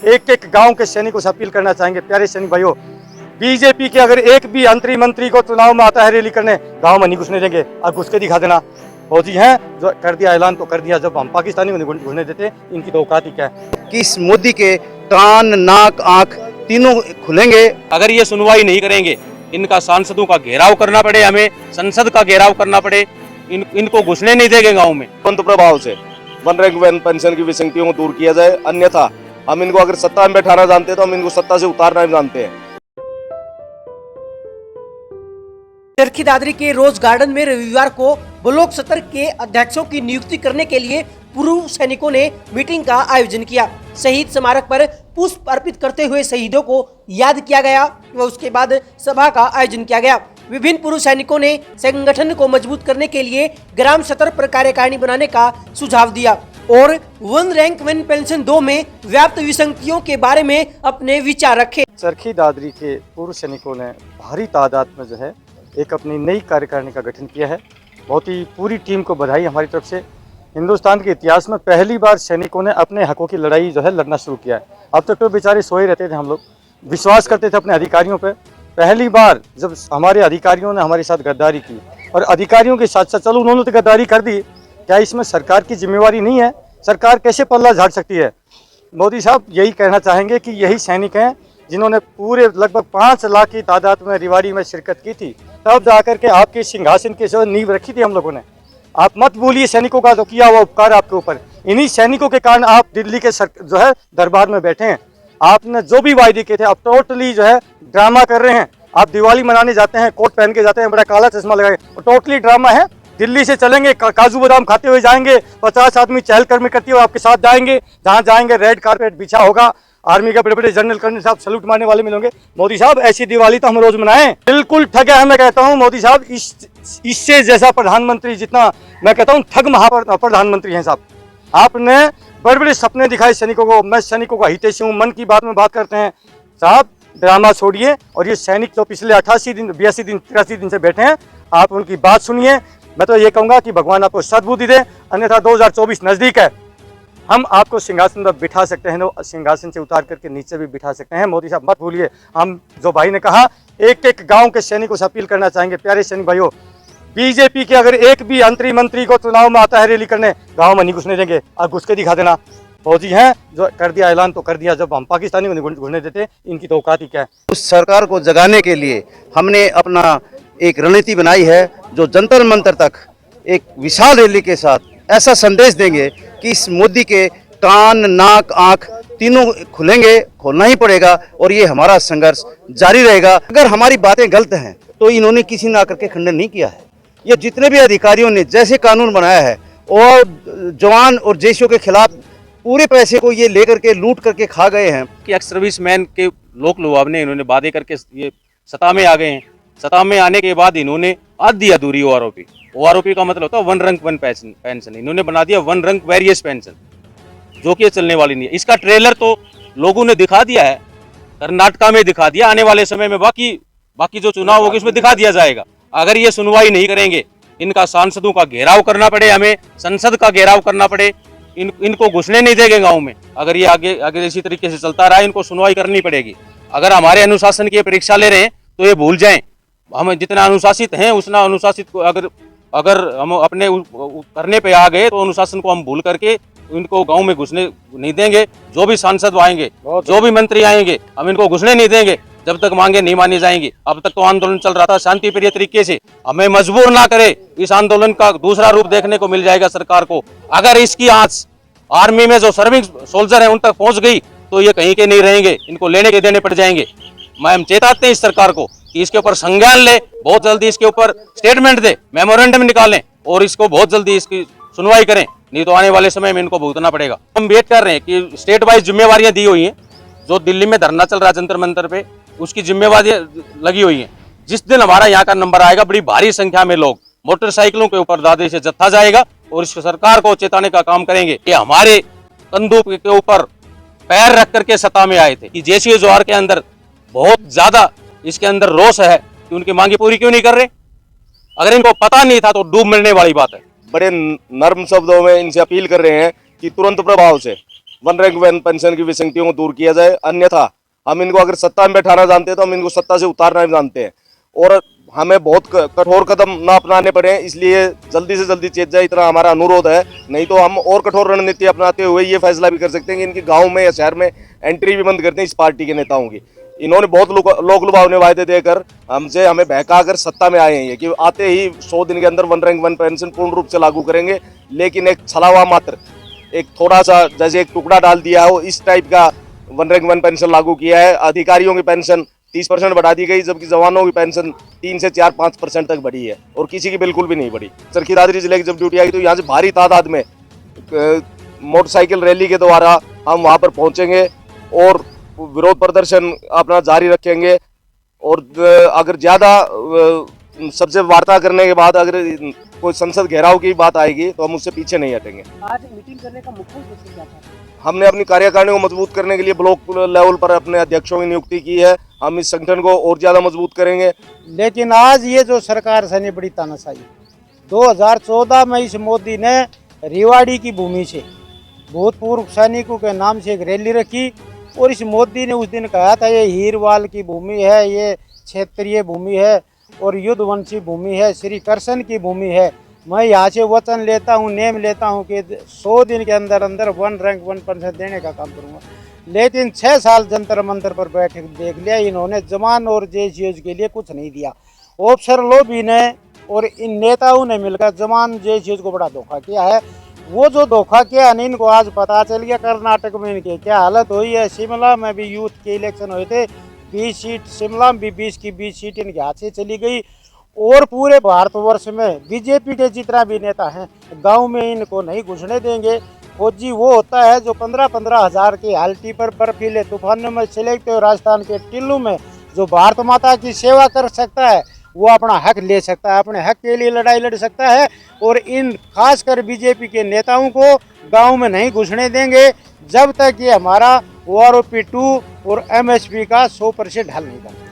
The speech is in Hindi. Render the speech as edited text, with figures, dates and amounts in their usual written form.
एक एक गांव के सैनिकों से अपील करना चाहेंगे, प्यारे सैनिक भाइयों, बीजेपी के अगर एक भी मंत्री को चुनाव में आता है रैली करने, गांव में नहीं घुसने देंगे। अब घुस के दिखा देना। फौजी हैं जो कर दिया ऐलान तो कर दिया, जब हम पाकिस्तानी को नहीं घुसने देते, इनकी तो औकात ही क्या है। कि इस मोदी के कान नाक आंख तीनों खुलेंगे। अगर ये सुनवाई नहीं करेंगे, इनका सांसदों का घेराव करना पड़े, हमें संसद का घेराव करना पड़े, इनको घुसने नहीं देंगे गाँव में। तुरंत प्रभाव से वन रैंक वन पेंशन की विसंगतियों को दूर किया जाए, अन्यथा हम इनको अगर सत्ता में बैठाना जानते हैं तो हम इनको सत्ता से उतारना भी जानते हैं। चरखी दादरी के रोज गार्डन में रविवार को ब्लॉक सत्र के अध्यक्षों की नियुक्ति करने के लिए पूर्व सैनिकों ने मीटिंग का आयोजन किया। शहीद स्मारक पर पुष्प अर्पित करते हुए शहीदों को याद किया गया व उसके बाद सभा का आयोजन किया गया। विभिन्न पूर्व सैनिकों ने संगठन को मजबूत करने के लिए ग्राम सतर पर कार्यकारिणी बनाने का सुझाव दिया और वन रैंक वन पेंशन 2 में व्याप्त विसंगतियों के बारे में अपने विचार रखे। चरखी दादरी के पूर्व सैनिकों ने भारी तादाद में जो है एक अपनी नई कार्यकारिणी का गठन किया है। बहुत ही पूरी टीम को बधाई हमारी तरफ से। हिंदुस्तान के इतिहास में पहली बार सैनिकों ने अपने हकों की लड़ाई जो है लड़ना शुरू किया है। अब तक तो बेचारे सोए रहते थे, हम लोग विश्वास करते थे अपने अधिकारियों पे। पहली बार जब हमारे अधिकारियों ने हमारे साथ गद्दारी की, और अधिकारियों के साथ साथ चलो उन्होंने तो गद्दारी कर दी, क्या इसमें सरकार की जिम्मेवारी नहीं है? सरकार कैसे पल्ला झाड़ सकती है? मोदी साहब यही कहना चाहेंगे कि यही सैनिक हैं जिन्होंने पूरे लगभग 5 लाख की तादाद में रिवाड़ी में शिरकत की थी, तब जाकर के आपके सिंहासन की जो नींव रखी थी हम लोगों ने। आप मत भूलिए सैनिकों का जो किया हुआ उपकार आपके ऊपर। इन्हीं सैनिकों के कारण आप दिल्ली के जो है दरबार में बैठे हैं। आपने जो भी वायदे किए थे, आप टोटली जो है ड्रामा कर रहे हैं। आप दिवाली मनाने जाते हैं, कोट पहन के जाते हैं, बड़ा काला चश्मा लगाए, और टोटली ड्रामा है। दिल्ली से चलेंगे, काजू बादाम खाते हुए जाएंगे, 50 आदमी चहलकदमी करते हुए आपके साथ जाएंगे। जहाँ जाएंगे रेड कारपेट बिछा होगा, आर्मी के बड़े बड़े जनरल कर्नल साहब सैल्यूट मारने वाले मिलेंगे। मोदी साहब ऐसी दिवाली तो हम रोज मनाएं। बिल्कुल ठग है, मैं कहता हूँ मोदी साहब इससे जैसा प्रधानमंत्री, जितना मैं कहता हूँ ठग प्रधानमंत्री हैं साहब। आपने बड़े बड़े सपने दिखाए सैनिकों को। मैं सैनिकों का हितैषी हूँ, मन की बात में बात करते हैं साहब। ड्रामा छोड़िए, और ये सैनिक जो पिछले 88 दिन 82 दिन 83 दिन से बैठे हैं, आप उनकी बात सुनिए। मैं तो ये कहूँगा कि भगवान आपको सद्बुद्धि दे, अन्यथा 2024 नजदीक है। हम आपको सिंहासन पर बिठा सकते हैं, सिंहासन से उतार करके नीचे भी बिठा सकते हैं। मोदी साहब मत भूलिए, हम जो भाई ने कहा एक एक गांव के सैनिकों से अपील करना चाहेंगे, प्यारे सैनिक भाइयों, बीजेपी के अगर एक भी मंत्री को चुनाव में आता है रैली करने, गांव में नहीं घुसने देंगे। अब घुस के दिखा देना। फौजी हैं जो कर दिया ऐलान तो कर दिया, जब हम पाकिस्तानी को नहीं घुसने देते, इनकी तो औकात ही क्या है। उस सरकार को जगाने के लिए हमने अपना एक रणनीति बनाई है, जो जंतर मंतर तक एक विशाल रैली के साथ ऐसा संदेश देंगे कि इस मोदी के कान नाक आंख तीनों खुलेंगे, खोलना ही पड़ेगा, और ये हमारा संघर्ष जारी रहेगा। अगर हमारी बातें गलत हैं तो इन्होंने किसी ने आकर के खंडन नहीं किया है। ये जितने भी अधिकारियों ने जैसे कानून बनाया है, और जवान और जैशों के खिलाफ पूरे पैसे को ये लेकर के लूट करके खा गए हैं। कि एक्स सर्विसमैन के लोक लुभावने इन्होंने वादे करके ये सत्ता में आ गए हैं। सत्ता में आने के बाद इन्होंने आधी अधूरी ओआरओपी का मतलब होता है वन रैंक वन पेंशन, इन्होंने बना दिया वन रैंक वेरियस पेंशन, जो कि चलने वाली नहीं है। इसका ट्रेलर तो लोगों ने दिखा दिया है, कर्नाटका में दिखा दिया, आने वाले समय में बाकी जो चुनाव होगी उसमें दिखा दिया जाएगा। अगर ये सुनवाई नहीं करेंगे, इनका सांसदों का घेराव करना पड़े, हमें संसद का घेराव करना पड़े, इनको घुसने नहीं देंगे गाँव में। अगर ये आगे इसी तरीके से चलता रहा, इनको सुनवाई करनी पड़ेगी। अगर हमारे अनुशासन की परीक्षा ले रहे हैं तो ये भूल जाएं, हम जितना अनुशासित हैं उतना अनुशासित को अगर हम अपने करने पे आ गए तो अनुशासन को हम भूल करके इनको गांव में घुसने नहीं देंगे। जो भी सांसद आएंगे, जो भी मंत्री आएंगे, हम इनको घुसने नहीं देंगे जब तक मांगे नहीं मानी जाएंगी। अब तक तो आंदोलन चल रहा था शांति प्रिय तरीके से, हमें मजबूर ना करे। इस आंदोलन का दूसरा रूप देखने को मिल जाएगा सरकार को। अगर इसकी आंच आर्मी में जो सर्विंग सोल्जर है उन तक पहुंच गई तो ये कहीं के नहीं रहेंगे, इनको लेने के देने पड़ जाएंगे। हम चेताते हैं इस सरकार को कि इसके ऊपर संज्ञान ले, बहुत जल्दी इसके ऊपर स्टेटमेंट दे, मेमोरेंडम निकालें, और इसको बहुत जल्दी इसकी सुनवाई करें, नहीं तो आने वाले समय में इनको भुगतना पड़ेगा। हम वेट कर रहे हैं कि स्टेट वाइज जिम्मेवारियां दी हुई हैं। जो दिल्ली में धरना चल रहा है जंतर मंतर पे, उसकी जिम्मेवारियां लगी हुई हैं। जिस दिन हमारा यहाँ का नंबर आएगा, बड़ी भारी संख्या में लोग मोटरसाइकिलों के ऊपर दादरी से जत्था जाएगा, और इस सरकार को चेताने का काम करेंगे कि हमारे कंधों के ऊपर पैर रख करके सत्ता में आए थे। कि जेसीओ जोहार के अंदर बहुत ज्यादा इसके अंदर रोष है कि उनकी मांगे पूरी क्यों नहीं कर रहे। अगर इनको पता नहीं था तो डूब मरने वाली बात है। बड़े नर्म शब्दों में इनसे अपील कर रहे हैं कि तुरंत प्रभाव से वन रैंक वन पेंशन की विसंगतियों को दूर किया जाए, अन्यथा हम इनको अगर सत्ता में बैठाना जानते हैं तो हम इनको सत्ता से उतारना भी जानते हैं और हमें बहुत कठोर कदम ना अपनाने पड़े, इसलिए जल्दी से जल्दी चेत जाए, इतना हमारा अनुरोध है। नहीं तो हम और कठोर रणनीति अपनाते हुए ये फैसला भी कर सकते हैं कि इनकी गांव में या शहर में एंट्री भी बंद कर दें इस पार्टी के नेताओं की। इन्होंने बहुत लोक लुभावने वायदे देकर हमें बहकाकर सत्ता में आए हैं कि आते ही 100 दिन के अंदर वन रैंक वन पेंशन पूर्ण रूप से लागू करेंगे, लेकिन एक छलावा मात्र, एक थोड़ा सा जैसे एक टुकड़ा डाल दिया हो इस टाइप का वन रैंक वन पेंशन लागू किया है। अधिकारियों की पेंशन 30% बढ़ा दी गई, जबकि जवानों की पेंशन 3 से 4-5% तक बढ़ी है और किसी की बिल्कुल भी नहीं बढ़ी। चरखी दादरी जिले की जब ड्यूटी आई तो यहाँ से भारी तादाद में मोटरसाइकिल रैली के द्वारा हम वहाँ पर पहुँचेंगे और विरोध प्रदर्शन अपना जारी रखेंगे। और अगर ज़्यादा सबसे वार्ता करने के बाद अगर कोई संसद घेराव की बात आएगी तो हम उससे पीछे नहीं हटेंगे। आज मीटिंग करने का मुख्य उद्देश्य क्या था? हमने अपनी कार्यकारिणी को मजबूत करने के लिए ब्लॉक लेवल पर अपने अध्यक्षों की नियुक्ति की है। हम इस संगठन को और ज़्यादा मजबूत करेंगे। लेकिन आज ये जो सरकार से बड़ी तानाशाही, 2014 में इस मोदी ने रेवाड़ी की भूमि से भूतपूर्व सैनिकों के नाम से एक रैली रखी और इस मोदी ने उस दिन कहा था ये हीरवाल की भूमि है, ये क्षेत्रीय भूमि है और युद्धवंशी भूमि है, श्री कृष्ण की भूमि है। मैं यहाँ से वचन लेता हूँ, नेम लेता हूँ कि 100 दिन के अंदर अंदर वन रैंक वन पेंशन देने का काम करूँगा। लेकिन 6 साल जंतर मंतर पर बैठे देख लिया, इन्होंने जवान और जेसीओज के लिए कुछ नहीं दिया। ऑफिसर लोबी ने और इन नेताओं ने मिलकर जवान जेसीओज को बड़ा धोखा किया है। वो जो धोखा किया है इनको आज पता चल गया कर्नाटक में इनकी क्या हालत हुई है। शिमला में भी यूथ के इलेक्शन हुए थे, 20 सीट शिमला में भी 20 की 20 सीट इनके हाथ से चली गई। और पूरे भारतवर्ष में बीजेपी के जितना भी नेता हैं गांव में इनको नहीं घुसने देंगे। फौजी वो होता है जो 15-15 हज़ार की हालती पर बर्फीले तूफानों में सिलेक्ट हो, राजस्थान के टिल्लू में जो भारत माता की सेवा कर सकता है वो अपना हक ले सकता है, अपने हक के लिए लड़ाई लड़ सकता है। और इन खासकर बीजेपी के नेताओं को गांव में नहीं घुसने देंगे जब तक ये हमारा OROP 2 और MSP का 100% हल नहीं करता।